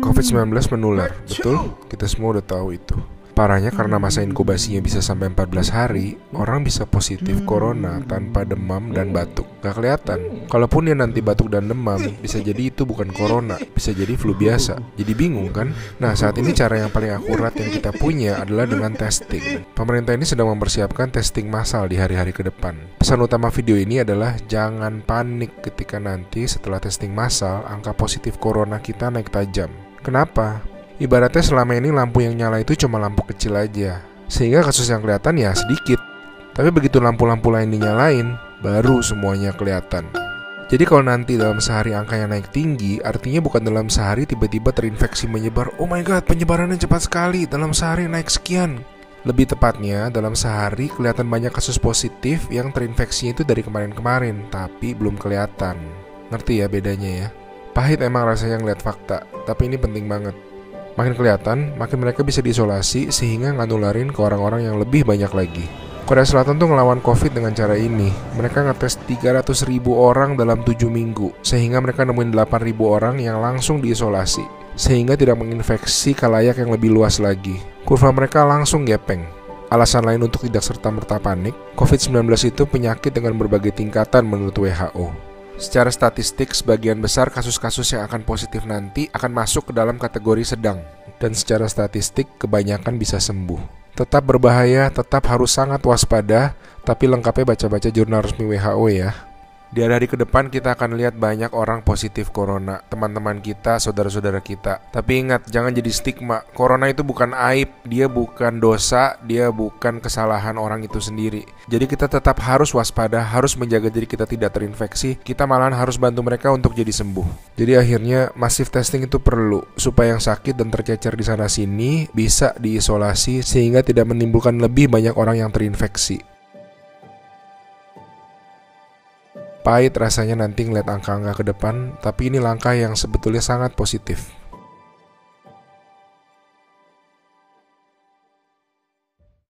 COVID-19 menular, betul? Kita semua udah tahu itu. Parahnya karena masa inkubasinya bisa sampai 14 hari, orang bisa positif corona tanpa demam dan batuk. Gak kelihatan. Kalaupun dia nanti batuk dan demam, bisa jadi itu bukan corona, bisa jadi flu biasa. Jadi bingung kan? Nah, saat ini cara yang paling akurat yang kita punya adalah dengan testing. Pemerintah ini sedang mempersiapkan testing massal di hari-hari ke depan. Pesan utama video ini adalah jangan panik ketika nanti setelah testing massal, angka positif corona kita naik tajam. Kenapa? Ibaratnya selama ini lampu yang nyala itu cuma lampu kecil aja, sehingga kasus yang kelihatan ya sedikit. Tapi begitu lampu-lampu lain dinyalain, baru semuanya kelihatan. Jadi kalau nanti dalam sehari angkanya naik tinggi, artinya bukan dalam sehari tiba-tiba terinfeksi menyebar. Oh my god, penyebarannya cepat sekali, dalam sehari naik sekian. Lebih tepatnya, dalam sehari kelihatan banyak kasus positif yang terinfeksinya itu dari kemarin-kemarin, tapi belum kelihatan. Ngerti ya bedanya ya? Pahit emang rasanya ngeliat fakta, tapi ini penting banget. Makin kelihatan, makin mereka bisa diisolasi sehingga nggak nularin ke orang-orang yang lebih banyak lagi. Korea Selatan tuh ngelawan COVID dengan cara ini. Mereka ngetes 300.000 orang dalam 7 minggu, sehingga mereka nemuin 8.000 orang yang langsung diisolasi, sehingga tidak menginfeksi khalayak yang lebih luas lagi. Kurva mereka langsung gepeng. Alasan lain untuk tidak serta-merta panik, COVID-19 itu penyakit dengan berbagai tingkatan menurut WHO. Secara statistik, sebagian besar kasus-kasus yang akan positif nanti akan masuk ke dalam kategori sedang. Dan secara statistik, kebanyakan bisa sembuh. Tetap berbahaya, tetap harus sangat waspada, tapi lengkapnya baca-baca jurnal resmi WHO ya. Di hari-hari ke depan kita akan lihat banyak orang positif corona, teman-teman kita, saudara-saudara kita. Tapi ingat, jangan jadi stigma. Corona itu bukan aib, dia bukan dosa, dia bukan kesalahan orang itu sendiri. Jadi kita tetap harus waspada, harus menjaga diri kita tidak terinfeksi. Kita malahan harus bantu mereka untuk jadi sembuh. Jadi akhirnya massive testing itu perlu, supaya yang sakit dan tercecer di sana-sini bisa diisolasi sehingga tidak menimbulkan lebih banyak orang yang terinfeksi. Pahit rasanya nanti ngeliat angka-angka ke depan, tapi ini langkah yang sebetulnya sangat positif.